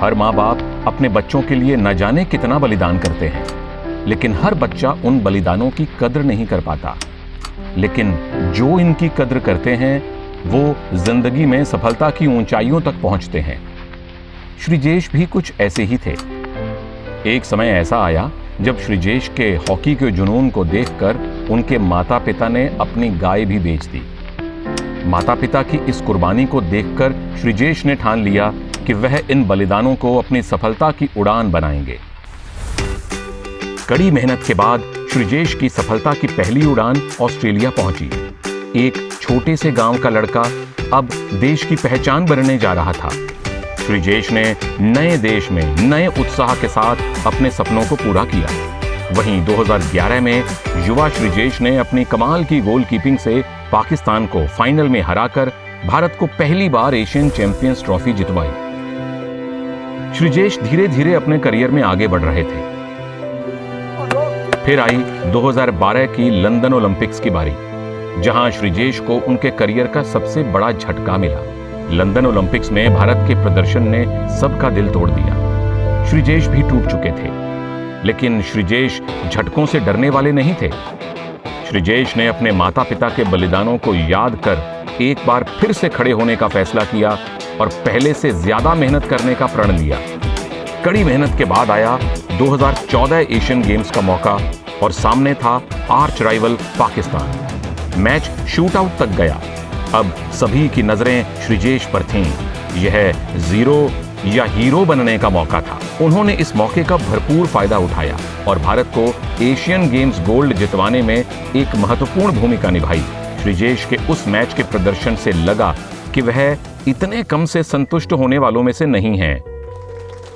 हर माँ बाप अपने बच्चों के लिए न जाने कितना बलिदान करते हैं, लेकिन हर बच्चा उन बलिदानों की कद्र नहीं कर पाता। लेकिन जो इनकी कद्र करते हैं वो जिंदगी में सफलता की ऊंचाइयों तक पहुंचते हैं। श्रीजेश भी कुछ ऐसे ही थे। एक समय ऐसा आया जब श्रीजेश के हॉकी के जुनून को देखकर उनके माता पिता ने अपनी गाय भी बेच दी। माता पिता की इस कुर्बानी को देखकर श्रीजेश ने ठान लिया कि वह इन बलिदानों को अपनी सफलता की उड़ान बनाएंगे। कड़ी मेहनत के बाद श्रीजेश की सफलता की पहली उड़ान ऑस्ट्रेलिया पहुंची। एक छोटे से गांव का लड़का अब देश की पहचान बनने जा रहा था। श्रीजेश ने नए देश में नए उत्साह के साथ अपने सपनों को पूरा किया। वहीं 2011 में युवा श्रीजेश ने अपनी कमाल की गोलकीपिंग से पाकिस्तान को फाइनल में हराकर भारत को पहली बार एशियन चैंपियंस ट्रॉफी जितवाई। श्रीजेश धीरे धीरे अपने करियर में आगे बढ़ रहे थे। फिर आई 2012 की लंदन ओलंपिक्स की बारी, जहां श्रीजेश को उनके करियर का सबसे बड़ा झटका मिला। लंदन ओलंपिक्स में भारत के प्रदर्शन ने सबका दिल तोड़ दिया। श्रीजेश भी टूट चुके थे, लेकिन श्रीजेश झटकों से डरने वाले नहीं थे। श्रीजेश ने अपने माता पिता के बलिदानों को याद कर एक बार फिर से खड़े होने का फैसला किया और पहले से ज्यादा मेहनत करने का प्रण लिया। कड़ी मेहनत के बाद आया 2014 एशियन गेम्स का मौका और सामने था arch rival Pakistan. Match shootout तक गया। अब सभी की नजरें श्रीजेश पर थीं। यह जीरो या हीरो बनने का मौका था। उन्होंने इस मौके का भरपूर फायदा उठाया और भारत को एशियन गेम्स गोल्ड जितवाने में एक महत्वपूर्ण भूमिका निभाई। श्रीजेश के उस मैच के प्रदर्शन से लगा कि वह इतने कम से संतुष्ट होने वालों में से नहीं हैं।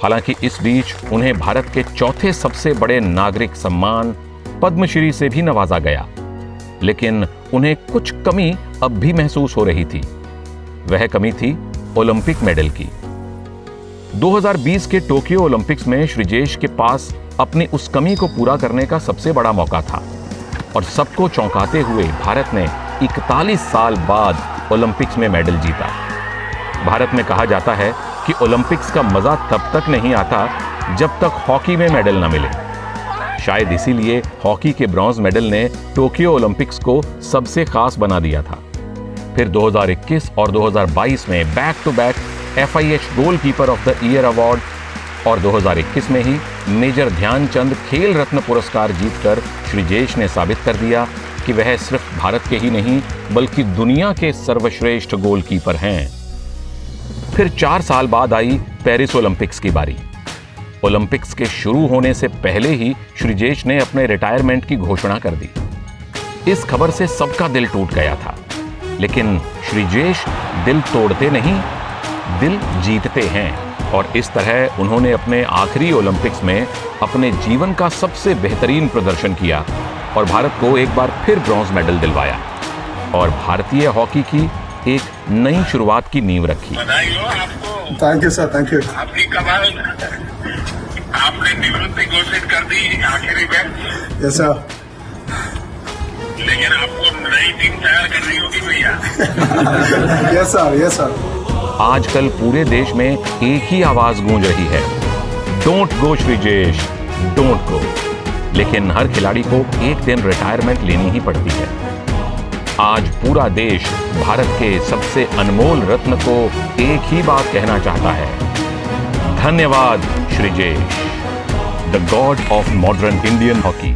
हालांकि इस बीच उन्हें भारत के चौथे सबसे बड़े नागरिक सम्मान पद्मश्री से भी नवाजा गया, लेकिन उन्हें कुछ कमी अब भी महसूस हो रही थी। वह कमी थी ओलंपिक मेडल की। 2020 के टोक्यो ओलंपिक्स में श्रीजेश के पास अपनी उस कमी को पूरा करने का सबसे बड़ा मौका था और सबको चौंकाते हुए भारत ने 41 साल बाद ओलंपिक्स में मेडल जीता। भारत में कहा जाता है कि ओलंपिक्स का मजा तब तक नहीं आता जब तक हॉकी में मेडल न मिले। शायद इसीलिए हॉकी के ब्रॉन्ज मेडल ने टोक्यो ओलंपिक्स को सबसे खास बना दिया था। फिर 2021 और 2022 में back to back FIH goalkeeper of the year award और 2021 में ही मेजर ध्यानचंद खेल रत्न पुरस्कार जीतकर श्रीजेश ने साबित कर दिया कि वह सिर्फ भारत के ही नहीं बल्कि दुनिया के सर्वश्रेष्ठ गोलकीपर हैं। फिर 4 साल बाद आई पेरिस ओलंपिक्स की बारी। ओलंपिक्स के शुरू होने से पहले ही श्रीजेश ने अपने रिटायरमेंट की घोषणा कर दी। इस खबर से सबका दिल टूट गया था, लेकिन श्रीजेश दिल तोड़ते नहीं, दिल जीतते हैं और इस तरह उन्होंने अपने आखिरी ओलंपिक्स में अपने जीवन का सबसे बेहतरीन प्रदर्शन किया और भारत को एक बार फिर ब्रॉन्ज मेडल दिलवाया और भारतीय हॉकी की एक नई शुरुआत की नींव रखी। बधाई हो आपको। Thank you sir, thank you. आपकी कमाल, आपने निवृत्ति घोषित कर दी आखिरी में। Yes sir. लेकिन आपको नई टीम तैयार करनी होगी भैया। Yes sir, yes sir. आजकल पूरे देश में एक ही आवाज गूंज रही है, don't go Sreejesh, don't go. लेकिन हर खिलाड़ी को एक दिन रिटायरमेंट लेनी ही पड़ती है। आज पूरा देश भारत के सबसे अनमोल रत्न को एक ही बात कहना चाहता है, धन्यवाद Sreejesh, the God of modern Indian hockey.